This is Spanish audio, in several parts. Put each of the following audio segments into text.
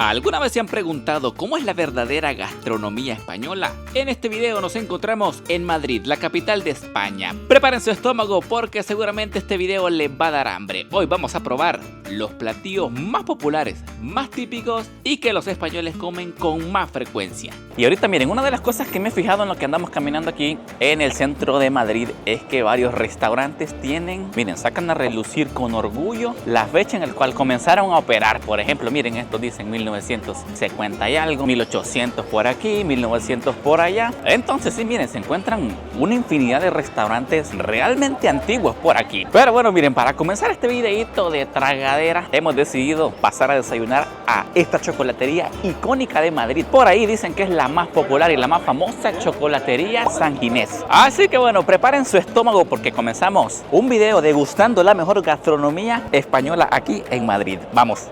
¿Alguna vez se han preguntado cómo es la verdadera gastronomía española? En este video nos encontramos en Madrid, la capital de España. Preparen su estómago porque seguramente este video les va a dar hambre. Hoy vamos a probar los platillos más populares, más típicos y que los españoles comen con más frecuencia. Y ahorita miren, una de las cosas que me he fijado en lo que andamos caminando aquí en el centro de Madrid es que varios restaurantes tienen, miren, sacan a relucir con orgullo la fecha en la cual comenzaron a operar. Por ejemplo, miren, estos dicen 1950 y algo, 1800 por aquí, 1900 por allá. Entonces sí, miren, se encuentran una infinidad de restaurantes realmente antiguos por aquí. Pero bueno, miren, para comenzar este videito de tragadera, hemos decidido pasar a desayunar a esta chocolatería icónica de Madrid. Por ahí dicen que es la más popular y la más famosa chocolatería San Ginés. Así que bueno, preparen su estómago porque comenzamos un video degustando la mejor gastronomía española aquí en Madrid. Vamos.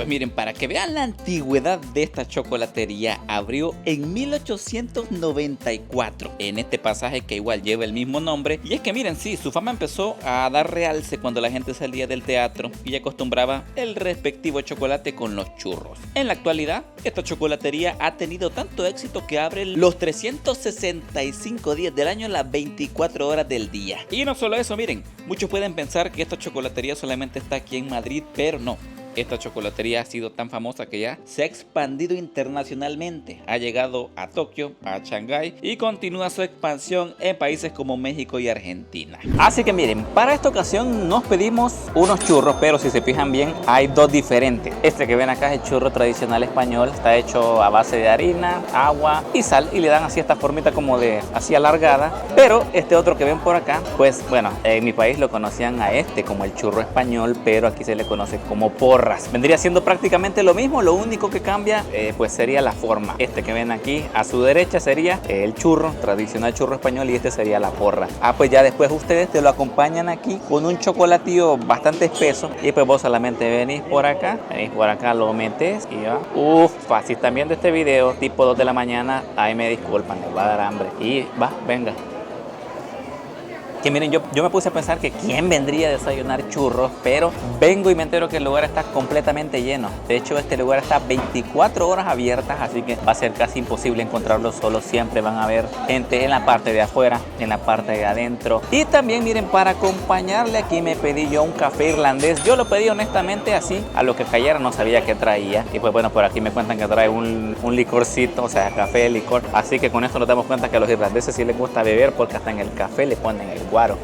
Miren, para que vean la antigüedad de esta chocolatería, abrió en 1894 en este pasaje que igual lleva el mismo nombre. Y es que miren, sí, su fama empezó a dar realce cuando la gente salía del teatro y acostumbraba el respectivo chocolate con los churros. En la actualidad, esta chocolatería ha tenido tanto éxito que abre los 365 días del año, las 24 horas del día. Y no solo eso, miren, muchos pueden pensar que esta chocolatería solamente está aquí en Madrid, pero no. Esta chocolatería ha sido tan famosa que ya se ha expandido internacionalmente. Ha llegado a Tokio, a Shanghái y continúa su expansión en países como México y Argentina. Así que miren, para esta ocasión nos pedimos unos churros, pero si se fijan bien hay dos diferentes. Este que ven acá es el churro tradicional español. Está hecho a base de harina, agua y sal y le dan así esta formita como de así alargada. Pero este otro que ven por acá, pues bueno, en mi país lo conocían a este como el churro español, pero aquí se le conoce como porra. Vendría siendo prácticamente lo mismo, lo único que cambia pues sería la forma. Este que ven aquí a su derecha sería el churro, tradicional churro español, y este sería la porra. Pues ya después ustedes te lo acompañan aquí con un chocolatillo bastante espeso y pues vos solamente venís por acá, lo metes y va. Si están viendo este video tipo 2 de la mañana, ahí me disculpan, les va a dar hambre. Y va, venga. Que miren, yo me puse a pensar que quién vendría a desayunar churros, pero vengo y me entero que el lugar está completamente lleno. De hecho, este lugar está 24 horas abiertas, así que va a ser casi imposible encontrarlo solo. Siempre van a haber gente en la parte de afuera, en la parte de adentro. Y también miren, para acompañarle aquí me pedí yo un café irlandés. Yo lo pedí honestamente así, a lo que cayera, no sabía qué traía. Y pues bueno, por aquí me cuentan que trae un licorcito, o sea, café, licor. Así que con esto nos damos cuenta que a los irlandeses sí les gusta beber porque hasta en el café le ponen el guaro.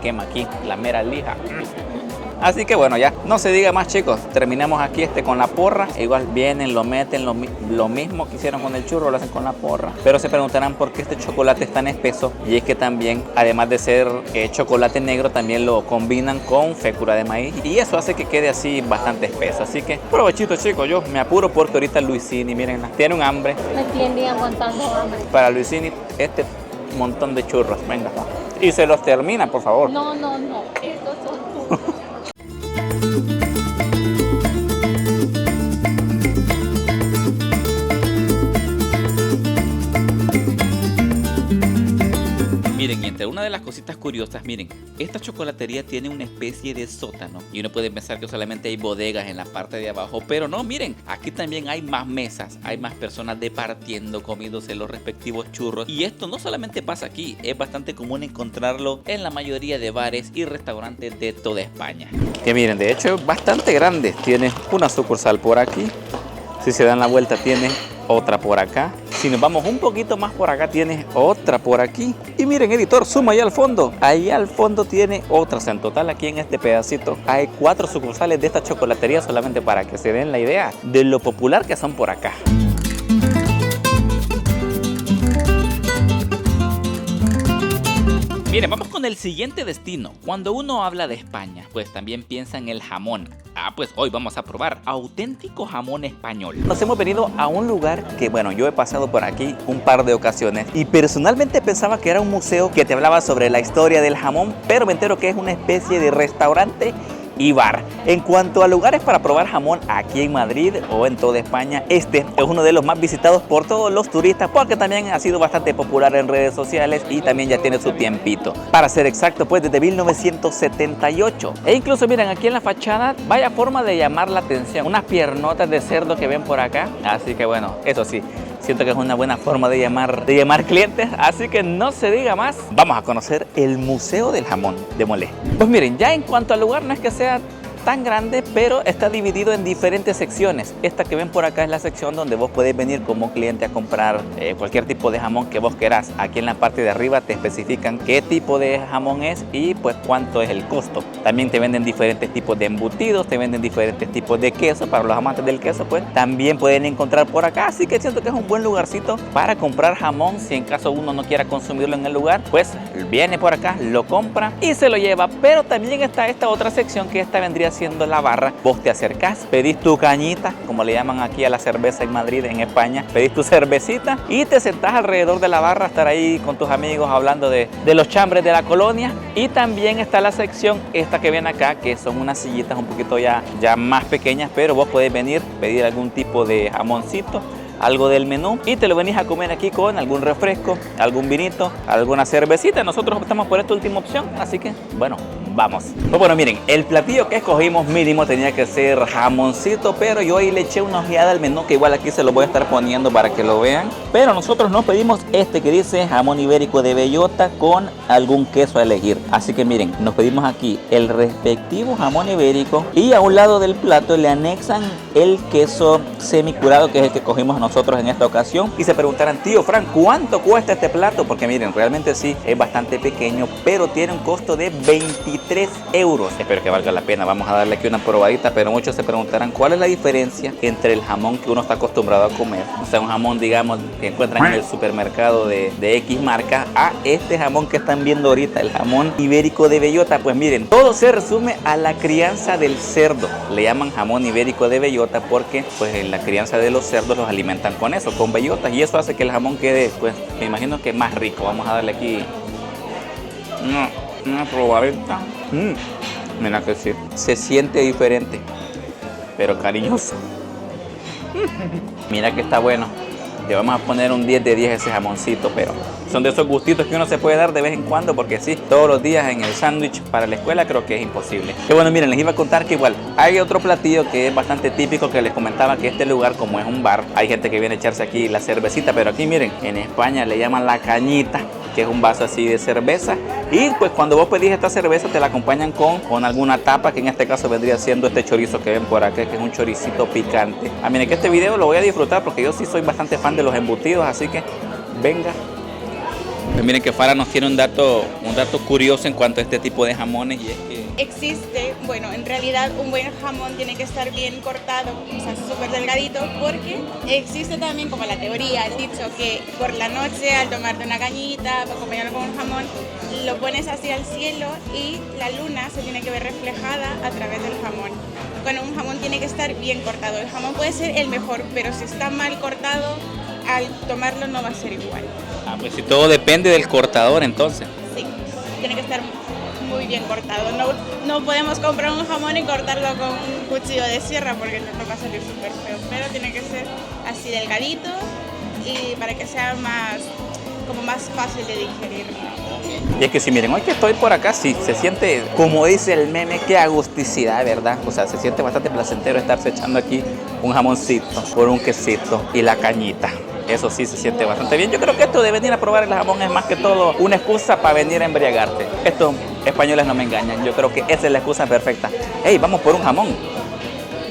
Quema aquí la mera lija. Así que bueno, ya no se diga más, chicos. Terminamos aquí con la porra. Igual vienen, lo meten, lo mismo que hicieron con el churro, lo hacen con la porra. Pero se preguntarán por qué este chocolate es tan espeso. Y es que también, además de ser chocolate negro, también lo combinan con fécula de maíz. Y eso hace que quede así bastante espeso. Así que provechito, chicos. Yo me apuro porque ahorita Luisini, miren, tiene un hambre. Me tiene aguantando hambre. Para Luisini, montón de churros, venga. Y se los termina, por favor. No, estos son tuyos. Miren, entre una de las cositas curiosas, miren, esta chocolatería tiene una especie de sótano y uno puede pensar que solamente hay bodegas en la parte de abajo, pero no, miren, aquí también hay más mesas, hay más personas departiendo, comiéndose los respectivos churros. Y esto no solamente pasa aquí, es bastante común encontrarlo en la mayoría de bares y restaurantes de toda España. Que miren, de hecho es bastante grande, tiene una sucursal por aquí, si se dan la vuelta tiene otra por acá. Si nos vamos un poquito más por acá, tiene otra por aquí. Y miren, editor, suma allá al fondo. Ahí al fondo tiene otras. En total, aquí en este pedacito hay 4 sucursales de esta chocolatería, solamente para que se den la idea de lo popular que son por acá. Miren, vamos con el siguiente destino. Cuando uno habla de España, pues también piensa en el jamón. Pues hoy vamos a probar auténtico jamón español. Nos hemos venido a un lugar que, bueno, yo he pasado por aquí un par de ocasiones y personalmente pensaba que era un museo que te hablaba sobre la historia del jamón, pero me entero que es una especie de restaurante y bar. En cuanto a lugares para probar jamón aquí en Madrid o en toda España, este es uno de los más visitados por todos los turistas porque también ha sido bastante popular en redes sociales y también ya tiene su tiempito. Para ser exacto, pues desde 1978. E incluso miren aquí en la fachada, vaya forma de llamar la atención, unas piernotas de cerdo que ven por acá. Así que bueno, eso sí, siento que es una buena forma de llamar clientes, así que no se diga más. Vamos a conocer el Museo del Jamón de Molé. Pues miren, ya en cuanto al lugar no es que sea tan grande, pero está dividido en diferentes secciones. Esta que ven por acá es la sección donde vos podés venir como cliente a comprar cualquier tipo de jamón que vos querás. Aquí en la parte de arriba te especifican qué tipo de jamón es y pues cuánto es el costo. También te venden diferentes tipos de embutidos, te venden diferentes tipos de queso. Para los amantes del queso pues también pueden encontrar por acá, así que siento que es un buen lugarcito para comprar jamón. Si en caso uno no quiera consumirlo en el lugar, pues viene por acá, lo compra y se lo lleva. Pero también está esta otra sección, que esta vendría siendo la barra. Vos te acercás, pedís tu cañita, como le llaman aquí a la cerveza en Madrid, en España, pedís tu cervecita y te sentás alrededor de la barra a estar ahí con tus amigos hablando de los chambres de la colonia. Y también está la sección esta que ven acá, que son unas sillitas un poquito ya más pequeñas, pero vos podés venir, pedir algún tipo de jamoncito, algo del menú y te lo venís a comer aquí con algún refresco, algún vinito, alguna cervecita. Nosotros optamos por esta última opción, así que bueno, vamos. Pues bueno, miren, el platillo que escogimos mínimo tenía que ser jamoncito, pero yo ahí le eché una ojeada al menú, que igual aquí se lo voy a estar poniendo para que lo vean. Pero nosotros nos pedimos este que dice jamón ibérico de bellota con algún queso a elegir. Así que miren, nos pedimos aquí el respectivo jamón ibérico y a un lado del plato le anexan el queso semicurado, que es el que cogimos nosotros en esta ocasión. Y se preguntarán, tío Frank, ¿cuánto cuesta este plato? Porque miren, realmente sí, es bastante pequeño, pero tiene un costo de 23 euros. Espero que valga la pena. Vamos a darle aquí una probadita, pero muchos se preguntarán cuál es la diferencia entre el jamón que uno está acostumbrado a comer, o sea, un jamón, digamos, que encuentran en el supermercado de X marca, a este jamón que están viendo ahorita, el jamón ibérico de bellota. Pues miren, todo se resume a la crianza del cerdo. Le llaman jamón ibérico de bellota porque pues en la crianza de los cerdos los alimentan con eso, con bellotas, y eso hace que el jamón quede, pues me imagino que más rico. Vamos a darle aquí una probadita. Mira que sí, se siente diferente, pero cariñoso. Mira que está bueno. Le vamos a poner un 10 de 10 a ese jamoncito, pero son de esos gustitos que uno se puede dar de vez en cuando, porque sí, todos los días en el sándwich para la escuela creo que es imposible. Que bueno, miren, les iba a contar que igual hay otro platillo que es bastante típico, que les comentaba que este lugar, como es un bar, hay gente que viene a echarse aquí la cervecita, pero aquí miren, en España le llaman la cañita, que es un vaso así de cerveza, y pues cuando vos pedís esta cerveza te la acompañan con alguna tapa, que en este caso vendría siendo este chorizo que ven por acá, que es un choricito picante. Miren que este video lo voy a disfrutar porque yo sí soy bastante fan de los embutidos, así que venga. Pues miren que Farah nos tiene un dato curioso en cuanto a este tipo de jamones, y es que existe, bueno, en realidad un buen jamón tiene que estar bien cortado, o sea, súper delgadito, porque existe también como la teoría, el dicho, que por la noche al tomarte una cañita, para acompañarlo con un jamón, lo pones así al cielo y la luna se tiene que ver reflejada a través del jamón. Bueno, un jamón tiene que estar bien cortado. El jamón puede ser el mejor, pero si está mal cortado, al tomarlo no va a ser igual. pues si todo depende del cortador entonces. Sí, tiene que estar muy bien cortado. No podemos comprar un jamón y cortarlo con un cuchillo de sierra porque no va a salir súper feo, pero tiene que ser así delgadito y para que sea más fácil de digerir. Y es que si miren, hoy que estoy por acá, sí, se siente, como dice el meme, qué agusticidad, ¿verdad? O sea, se siente bastante placentero estarse echando aquí un jamoncito por un quesito y la cañita. Eso sí se siente bastante bien. Yo creo que esto de venir a probar el jamón es más que todo una excusa para venir a embriagarte. Estos españoles no me engañan. Yo creo que esa es la excusa perfecta. Hey, vamos por un jamón.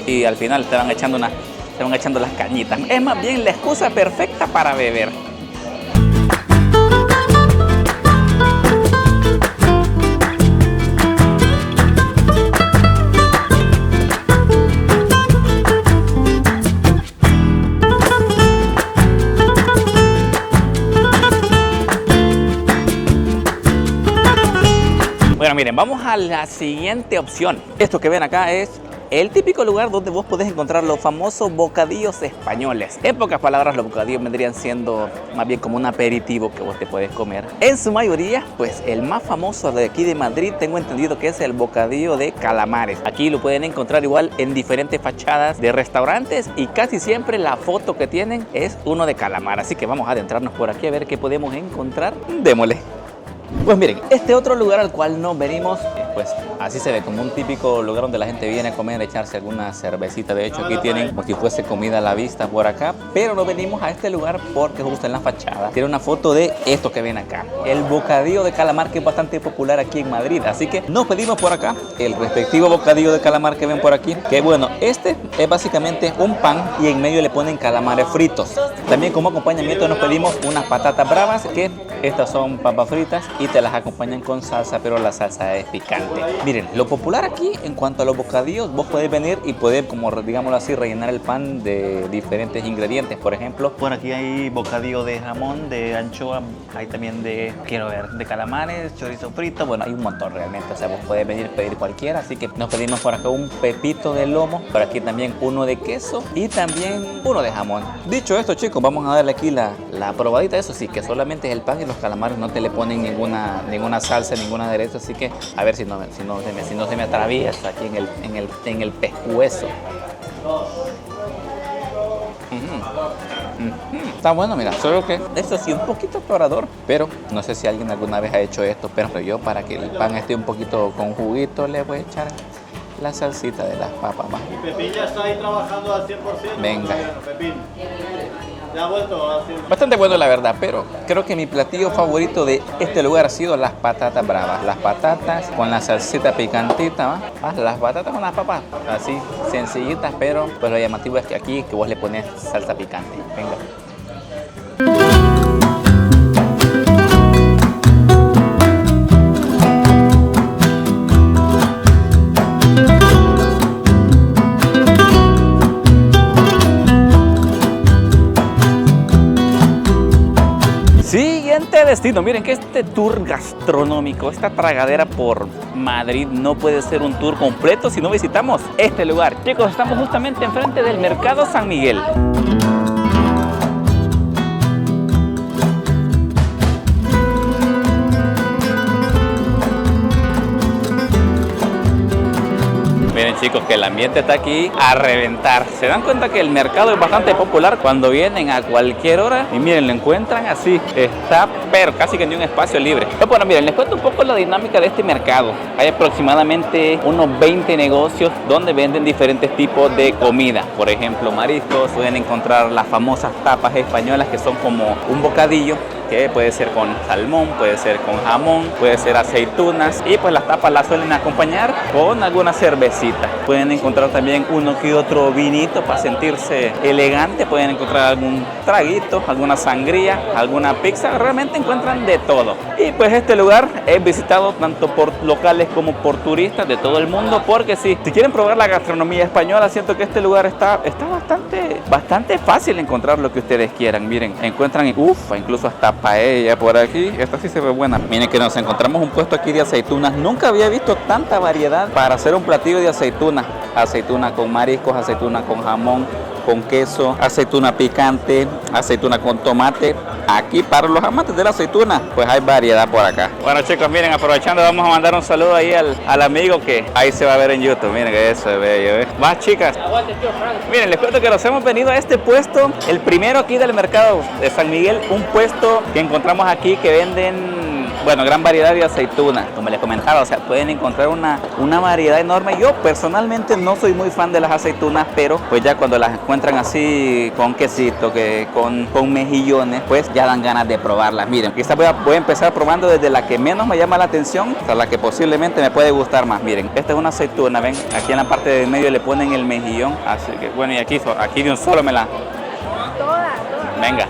Y al final te van echando las cañitas. Es más bien la excusa perfecta para beber. Bueno, miren, vamos a la siguiente opción. Esto que ven acá es el típico lugar donde vos podés encontrar los famosos bocadillos españoles. En pocas palabras, los bocadillos vendrían siendo más bien como un aperitivo que vos te puedes comer. En su mayoría, pues el más famoso de aquí de Madrid, tengo entendido que es el bocadillo de calamares. Aquí lo pueden encontrar igual en diferentes fachadas de restaurantes y casi siempre la foto que tienen es uno de calamar. Así que vamos a adentrarnos por aquí a ver qué podemos encontrar. Démosle. Pues miren, este otro lugar al cual nos venimos, pues así se ve, como un típico lugar donde la gente viene a comer, a echarse alguna cervecita. De hecho, aquí tienen como si fuese comida a la vista por acá, pero nos venimos a este lugar porque justo en la fachada tiene una foto de esto que ven acá, el bocadillo de calamar, que es bastante popular aquí en Madrid. Así que nos pedimos por acá el respectivo bocadillo de calamar que ven por aquí, que bueno, este es básicamente un pan y en medio le ponen calamares fritos. También como acompañamiento nos pedimos unas patatas bravas, que estas son papas fritas y te las acompañan con salsa, pero la salsa es picante. Miren, lo popular aquí en cuanto a los bocadillos, vos podés venir y poder, como digámoslo así, rellenar el pan de diferentes ingredientes. Por ejemplo, por aquí hay bocadillo de jamón, de anchoa, hay también de calamares, chorizo frito, bueno, hay un montón realmente. O sea, vos podés venir a pedir cualquiera, así que nos pedimos por acá un pepito de lomo, por aquí también uno de queso y también uno de jamón. Dicho esto, chicos, vamos a darle aquí la probadita. Eso sí, que solamente es el pan y los calamares, no te le ponen ninguna salsa, ningún aderezo, así que a ver si no se me atraviesa aquí en el pescuezo. Está bueno, mira, solo que esto sí un poquito atorador, pero no sé si alguien alguna vez ha hecho esto, pero yo, para que el pan esté un poquito con juguito, le voy a echar la salsita de las papas más. ¿Y Pepín ya está ahí trabajando al 100%? Venga. Pepín, ¿ya ha vuelto a hacer? Bastante bueno, la verdad, pero creo que mi platillo favorito de este lugar ha sido las patatas bravas. Las patatas con la salsita picantita, ¿va? Las patatas con las papas así, sencillitas, pero pues lo llamativo es que aquí que vos le pones salsa picante. Venga. Siguiente destino, miren que este tour gastronómico, esta tragadera por Madrid no puede ser un tour completo si no visitamos este lugar. Chicos, estamos justamente enfrente del Mercado San Miguel. Miren, chicos, que el ambiente está aquí a reventar. Se dan cuenta que el mercado es bastante popular cuando vienen a cualquier hora. Y miren, lo encuentran así. Está, pero casi que ni un espacio libre. Pero bueno, miren, les cuento un poco la dinámica de este mercado. Hay aproximadamente unos 20 negocios donde venden diferentes tipos de comida. Por ejemplo, mariscos. Pueden encontrar las famosas tapas españolas, que son como un bocadillo, que puede ser con salmón, puede ser con jamón, puede ser aceitunas, y pues las tapas las suelen acompañar con alguna cervecita. Pueden encontrar también uno que otro vinito para sentirse elegante, pueden encontrar algún traguito, alguna sangría, alguna pizza, realmente encuentran de todo. Y pues este lugar es visitado tanto por locales como por turistas de todo el mundo, porque sí, si quieren probar la gastronomía española, siento que este lugar está bastante fácil encontrar lo que ustedes quieran. Miren, encuentran incluso hasta paella por aquí. Esta sí se ve buena. Miren que nos encontramos un puesto aquí de aceitunas. Nunca había visto tanta variedad para hacer un platillo de aceituna. Aceituna con mariscos, aceituna con jamón, con queso, aceituna picante, aceituna con tomate. Aquí para los amantes de la aceituna, pues hay variedad por acá. Bueno, chicos, miren, aprovechando, vamos a mandar un saludo ahí al amigo que ahí se va a ver en YouTube. Miren que eso es bello, ¿eh? Más, chicas. Miren, les cuento que nos hemos venido a este puesto, el primero aquí del mercado de San Miguel, un puesto que encontramos aquí que venden, bueno, gran variedad de aceitunas. Como les comentaba, o sea, pueden encontrar una variedad enorme. Yo personalmente no soy muy fan de las aceitunas, pero pues ya cuando las encuentran así con quesito, con mejillones, pues ya dan ganas de probarlas. Miren, quizás voy a empezar probando desde la que menos me llama la atención hasta la que posiblemente me puede gustar más. Miren, esta es una aceituna, ven, aquí en la parte de medio le ponen el mejillón, así que bueno, y aquí de un solo me la... Todas. Venga.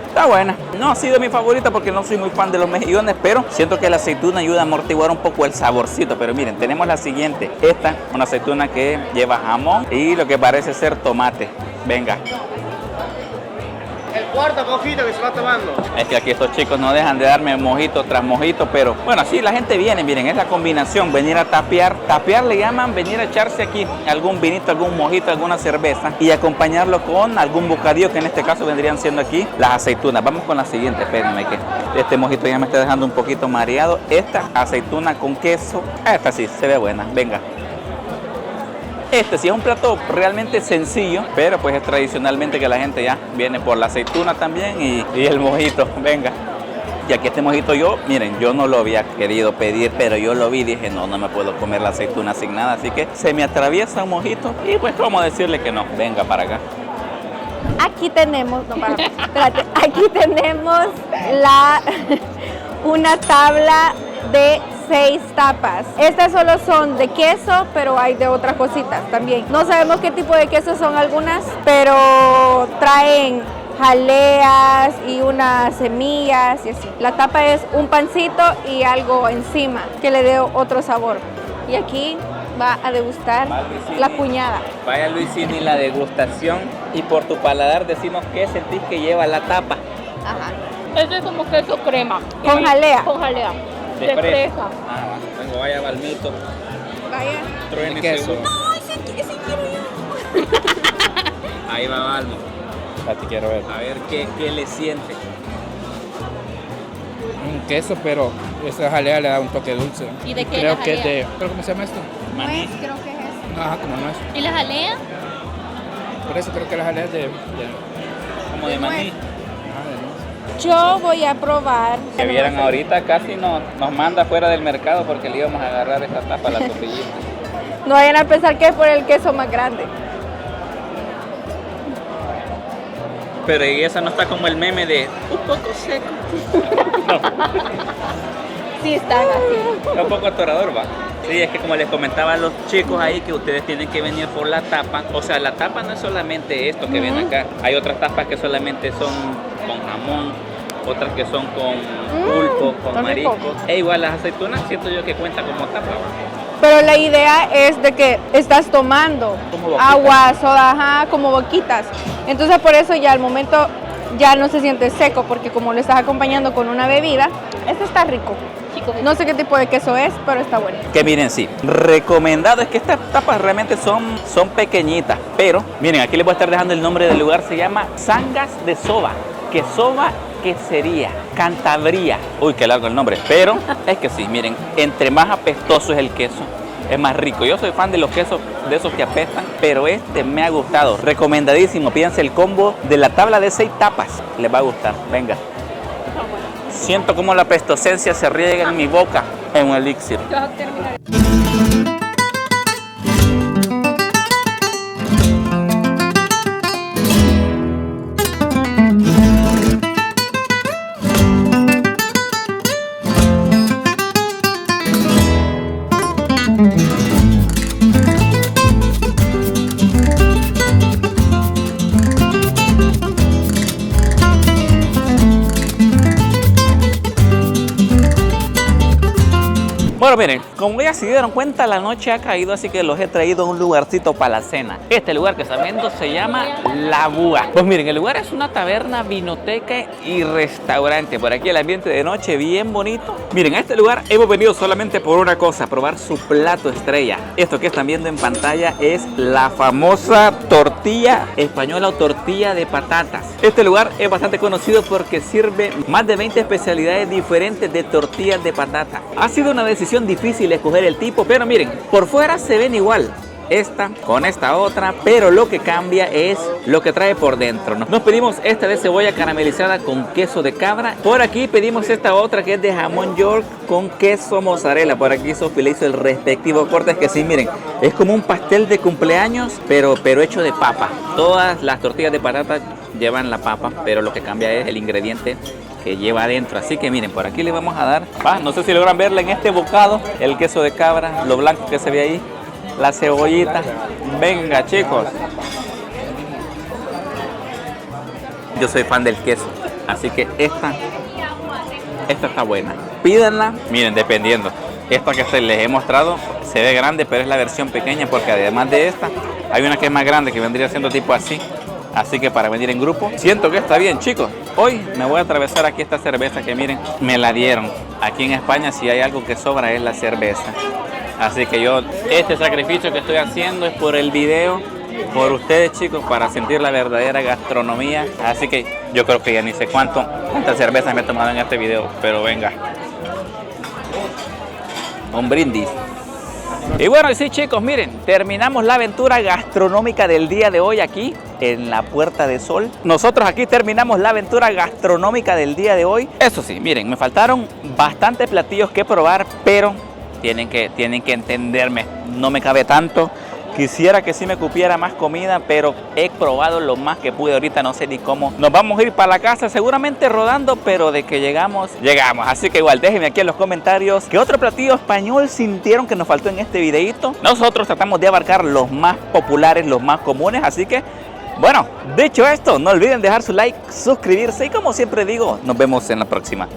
Está buena. No ha sido mi favorita porque no soy muy fan de los mejillones, pero siento que la aceituna ayuda a amortiguar un poco el saborcito. Pero miren, tenemos la siguiente. Esta, una aceituna que lleva jamón y lo que parece ser tomate. Venga. El cuarto mojito que se va tomando. Es que aquí estos chicos no dejan de darme mojito tras mojito, pero bueno, sí, la gente viene, miren, es la combinación, venir a tapear. Tapear le llaman venir a echarse aquí algún vinito, algún mojito, alguna cerveza y acompañarlo con algún bocadillo, que en este caso vendrían siendo aquí las aceitunas. Vamos con la siguiente, espérenme que este mojito ya me está dejando un poquito mareado. Esta aceituna con queso, esta sí, se ve buena, venga. Este sí es un plato realmente sencillo, pero pues es tradicionalmente que la gente ya viene por la aceituna también y el mojito, venga. Y aquí este mojito yo, miren, yo no lo había querido pedir, pero yo lo vi y dije, no me puedo comer la aceituna sin nada, así que se me atraviesa un mojito y pues vamos a decirle que no, venga para acá. Aquí tenemos, espérate, aquí tenemos una tabla de 6 tapas. Estas solo son de queso, pero hay de otras cositas también. No sabemos qué tipo de queso son algunas, pero traen jaleas y unas semillas y así. La tapa es un pancito y algo encima que le dé otro sabor. Y aquí va a degustar la cuñada. Vaya Luisini, la degustación, y por tu paladar decimos qué sentís que lleva la tapa. Ajá. Eso es como queso crema. Con jalea. Con jalea. De fresa. Ah, vengo, vaya Balmito. Vaya. Truene queso. No, ese quiero yo. Ahí va Balmo. Ya te quiero ver. A ver qué le siente. Un queso, pero esa jalea le da un toque dulce. ¿Y de qué Creo la que es jalea? de... ¿Cómo se llama esto? Maní. Creo que es eso. Ajá, como nuez. ¿Y la jalea? Por eso creo que la jalea es de Como de maní. nuez. Yo voy a probar. Que vieran ahorita casi nos manda fuera del mercado porque le íbamos a agarrar esta tapa a la tortillita. No vayan a pensar que es por el queso más grande. Pero y esa no está como el meme de un poco seco. Sí, están así. Un poco atorador, va. Sí, es que como les comentaba a los chicos ahí que ustedes tienen que venir por la tapa. O sea, la tapa no es solamente esto que ven acá. Hay otras tapas que solamente son con jamón, otras que son con pulpo, con está rico. mariscos. E igual las aceitunas siento yo que cuenta como tapa. Pero la idea es de que estás tomando Como boquitas. agua, soda, ajá, como boquitas. Entonces por eso ya al momento ya no se siente seco, porque como lo estás acompañando con una bebida, este está rico. Chicos, No sé qué tipo de queso es, pero está bueno. Que miren, sí, recomendado es que estas tapas realmente son pequeñitas, pero miren, aquí les voy a estar dejando el nombre del lugar, se llama Sangas de Soba, que soba, que sería Cantabria. Uy, qué largo el nombre, pero es que sí, miren, entre más apestoso es el queso, es más rico. Yo soy fan de los quesos de esos que apestan, pero este me ha gustado, recomendadísimo. Pídanse el combo de la tabla de 6 tapas, les va a gustar, venga. Siento como la pestosencia se riega en mi boca en un elixir. ¿qué vas a terminar? Bueno, miren, como ya se dieron cuenta, la noche ha caído, así que los he traído a un lugarcito para la cena. Este lugar que están viendo se llama La Búa. Pues miren, el lugar es una taberna, vinoteca y restaurante. Por aquí el ambiente de noche bien bonito. Miren, a este lugar hemos venido solamente por una cosa, probar su plato estrella. Esto que están viendo en pantalla es la famosa tortilla española o tortilla de patatas. Este lugar es bastante conocido porque sirve más de 20 especialidades diferentes de tortillas de patata. Ha sido una decisión difícil escoger el tipo, pero miren, por fuera se ven igual. Esta con esta otra, pero lo que cambia es lo que trae por dentro. Nos pedimos esta de cebolla caramelizada con queso de cabra. Por aquí pedimos esta otra que es de jamón york con queso mozzarella. Por aquí Sofi le hizo el respectivo corte. Es que sí, miren, es como un pastel de cumpleaños, pero hecho de papa. Todas las tortillas de patata llevan la papa, pero lo que cambia es el ingrediente que lleva adentro. Así que miren, por aquí le vamos a dar, no sé si logran verla en este bocado, el queso de cabra, lo blanco que se ve ahí, la cebollita. Venga, chicos. Yo soy fan del queso, así que esta está buena. Pídanla, miren, dependiendo. Esta que les he mostrado se ve grande, pero es la versión pequeña, porque además de esta hay una que es más grande, que vendría siendo tipo así. Así que para venir en grupo, siento que está bien, chicos. Hoy me voy a atravesar aquí esta cerveza que miren, me la dieron. Aquí en España si hay algo que sobra es la cerveza. Así que yo, este sacrificio que estoy haciendo es por el video, por ustedes, chicos, para sentir la verdadera gastronomía. Así que yo creo que ya ni sé cuántas cervezas me he tomado en este video, pero venga. Un brindis. Y bueno, y sí, chicos, miren, terminamos la aventura gastronómica del día de hoy aquí en la Puerta de Sol. Nosotros aquí terminamos la aventura gastronómica del día de hoy. Eso sí, miren, me faltaron bastantes platillos que probar, pero tienen que entenderme, no me cabe tanto. Quisiera que sí me cupiera más comida, pero he probado lo más que pude. Ahorita no sé ni cómo. Nos vamos a ir para la casa, seguramente rodando, pero de que llegamos. Así que igual, déjenme aquí en los comentarios qué otro platillo español sintieron que nos faltó en este videito. Nosotros tratamos de abarcar los más populares, los más comunes, así que, bueno, dicho esto, no olviden dejar su like, suscribirse y como siempre digo, nos vemos en la próxima.